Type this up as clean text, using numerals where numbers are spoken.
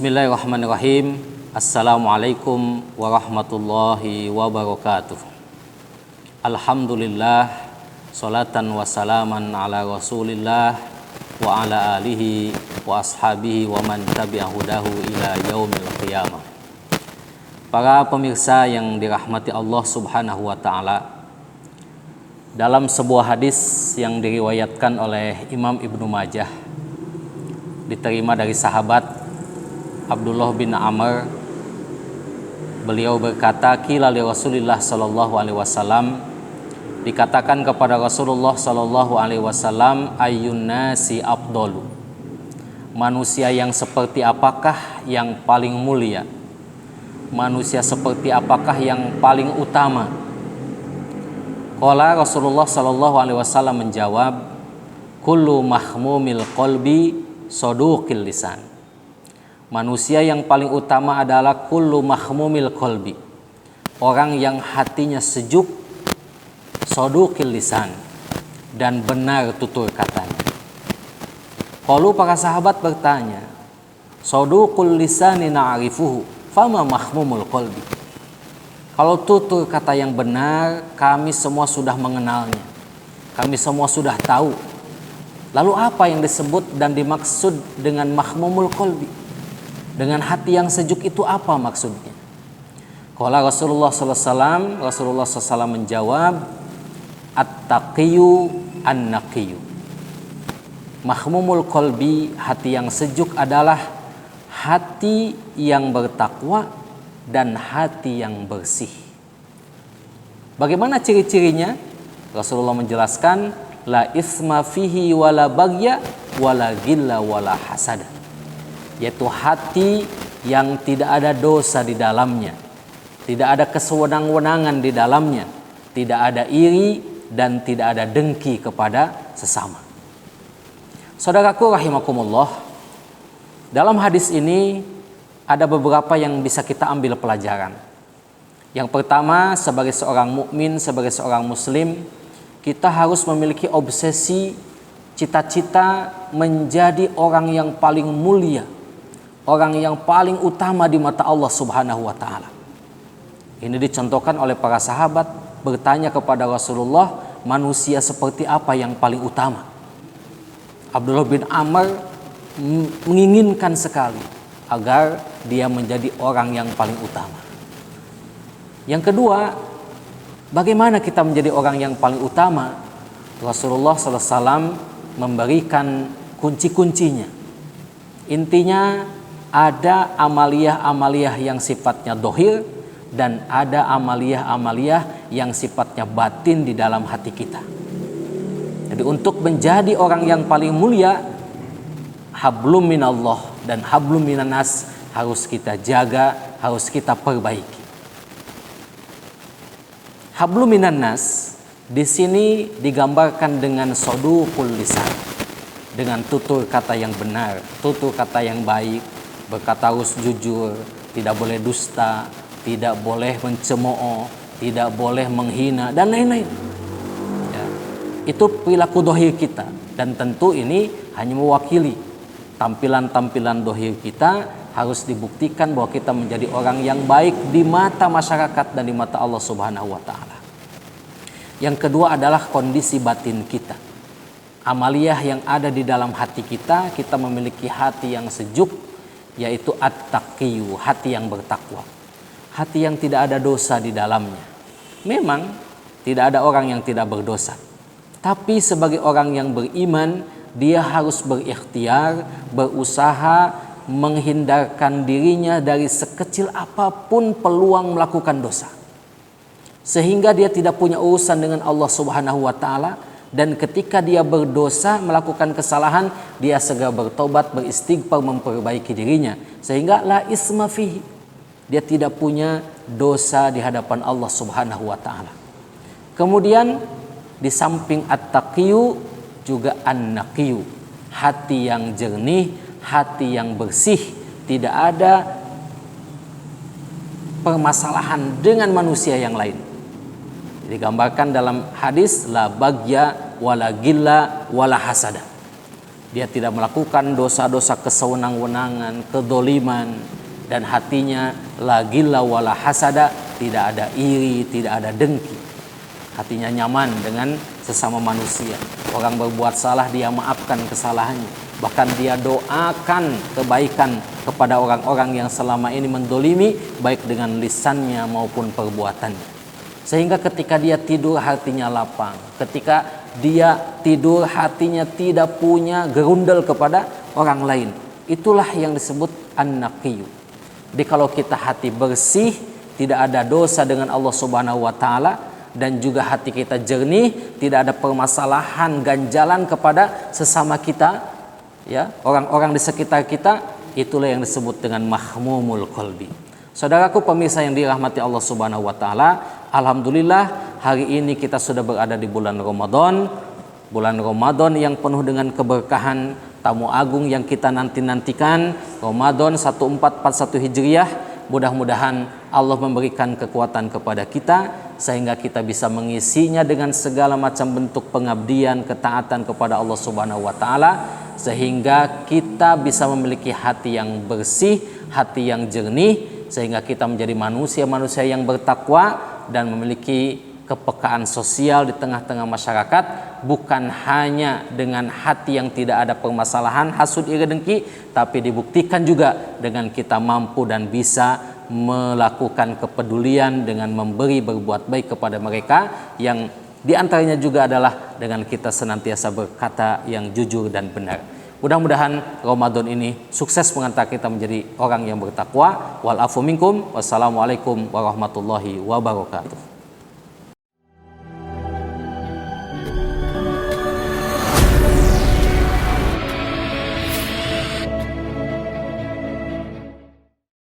Bismillahirrahmanirrahim. Assalamualaikum warahmatullahi wabarakatuh. Alhamdulillah, salatan wa salaman ala rasulillah wa ala alihi wa ashabihi wa man tabi'ahudahu ila yaumil qiyamah. Para pemirsa yang dirahmati Allah subhanahu wa ta'ala, dalam sebuah hadis yang diriwayatkan oleh Imam Ibnu Majah, diterima dari sahabat Abdullah bin Amr, beliau berkata, qila li Rasulillah sallallahu alaihi wasallam, dikatakan kepada Rasulullah sallallahu alaihi wasallam, ayyun nasi afdalu, manusia yang seperti apakah yang paling mulia, manusia seperti apakah yang paling utama? Qala Rasulullah sallallahu alaihi wasallam menjawab, kullu mahmumil qalbi saduqil lisan. Manusia yang paling utama adalah kullu mahmumil qalbi, orang yang hatinya sejuk, saduqil lisan, dan benar tutur katanya. Qalu, para sahabat bertanya, saduqul lisani na'rifuhu, fama mahmumul qalbi. Kalau tutur kata yang benar, kami semua sudah mengenalnya, kami semua sudah tahu. Lalu apa yang disebut dan dimaksud dengan mahmumul qalbi? Dengan hati yang sejuk itu apa maksudnya? Qala Rasulullah sallallahu alaihi wasallam, Rasulullah sallallahu alaihi wasallam menjawab, at-taqiyyu an-naqiyyu. Mahmumul qalbi, hati yang sejuk, adalah hati yang bertakwa dan hati yang bersih. Bagaimana ciri-cirinya? Rasulullah menjelaskan, la isma fihi wala baghya wala ghilla wala hasada, yaitu hati yang tidak ada dosa di dalamnya, tidak ada kesewenang-wenangan di dalamnya, tidak ada iri dan tidak ada dengki kepada sesama. Saudaraku rahimakumullah, dalam hadis ini ada beberapa yang bisa kita ambil pelajaran. Yang pertama, sebagai seorang mukmin, sebagai seorang muslim, kita harus memiliki obsesi, cita-cita menjadi orang yang paling mulia, orang yang paling utama di mata Allah subhanahu wa ta'ala. Ini dicontohkan oleh para sahabat bertanya kepada Rasulullah, manusia seperti apa yang paling utama? Abdullah bin Amr menginginkan sekali agar dia menjadi orang yang paling utama. Yang kedua, bagaimana kita menjadi orang yang paling utama? Rasulullah sallallahu alaihi wasallam memberikan kunci-kuncinya. Intinya, ada amaliyah-amaliyah yang sifatnya dohir dan ada amaliyah-amaliyah yang sifatnya batin di dalam hati kita. Jadi untuk menjadi orang yang paling mulia, hablum minallah dan hablum minanas harus kita jaga, harus kita perbaiki. Hablum minanas di sini digambarkan dengan saduqul lisan, dengan tutur kata yang benar, tutur kata yang baik, berkata harus jujur, tidak boleh dusta, tidak boleh mencemooh, tidak boleh menghina, dan lain-lain. Ya, itu perilaku dohir kita, dan tentu ini hanya mewakili tampilan-tampilan dohir kita. Harus dibuktikan bahwa kita menjadi orang yang baik di mata masyarakat dan di mata Allah subhanahu wa ta'ala. Yang kedua adalah kondisi batin kita, amaliyah yang ada di dalam hati kita. Kita memiliki hati yang sejuk, yaitu at-taqiyyu, hati yang bertakwa, hati yang tidak ada dosa di dalamnya. Memang tidak ada orang yang tidak berdosa, tapi sebagai orang yang beriman, dia harus berikhtiar, berusaha menghindarkan dirinya dari sekecil apapun peluang melakukan dosa, sehingga dia tidak punya urusan dengan Allah subhanahu wa ta'ala. Dan ketika dia berdosa, melakukan kesalahan, dia segera bertobat, beristighfar, memperbaiki dirinya, sehingga la isma fihi, dia tidak punya dosa di hadapan Allah subhanahu wa ta'ala. Kemudian di samping at-taqiyyu juga an-naqiyyu, hati yang jernih, hati yang bersih, tidak ada permasalahan dengan manusia yang lain. Digambarkan dalam hadis, la baghya wala ghilla wala hasada, Dia tidak melakukan dosa-dosa kesewenang-wenangan, kedoliman, dan hatinya la ghilla wala hasada, tidak ada iri, tidak ada dengki. Hatinya nyaman dengan sesama manusia. Orang berbuat salah dia maafkan kesalahannya. Bahkan dia doakan kebaikan kepada orang-orang yang selama ini mendolimi, baik dengan lisannya maupun perbuatannya. Sehingga ketika dia tidur hatinya lapang. Ketika dia tidur hatinya tidak punya gerundel kepada orang lain. Itulah yang disebut an-naqiyyu. Jadi kalau kita hati bersih, tidak ada dosa dengan Allah Subhanahu wa taala, dan juga hati kita jernih, tidak ada permasalahan ganjalan kepada sesama kita, ya, orang-orang di sekitar kita, itulah yang disebut dengan mahmumul qalbi. Saudaraku pemirsa yang dirahmati Allah Subhanahu wa taala, alhamdulillah hari ini kita sudah berada di bulan Ramadan. Bulan Ramadan yang penuh dengan keberkahan, tamu agung yang kita nanti-nantikan, Ramadan 1441 Hijriah. Mudah-mudahan Allah memberikan kekuatan kepada kita sehingga kita bisa mengisinya dengan segala macam bentuk pengabdian, ketaatan kepada Allah Subhanahu wa taala, sehingga kita bisa memiliki hati yang bersih, hati yang jernih, sehingga kita menjadi manusia-manusia yang bertakwa dan memiliki kepekaan sosial di tengah-tengah masyarakat, bukan hanya dengan hati yang tidak ada permasalahan hasud iri dengki, tapi dibuktikan juga dengan kita mampu dan bisa melakukan kepedulian dengan memberi berbuat baik kepada mereka, yang diantaranya juga adalah dengan kita senantiasa berkata yang jujur dan benar. Mudah-mudahan Ramadan ini sukses mengantar kita menjadi orang yang bertakwa. Wal afu minkum. Wassalamualaikum warahmatullahi wabarakatuh.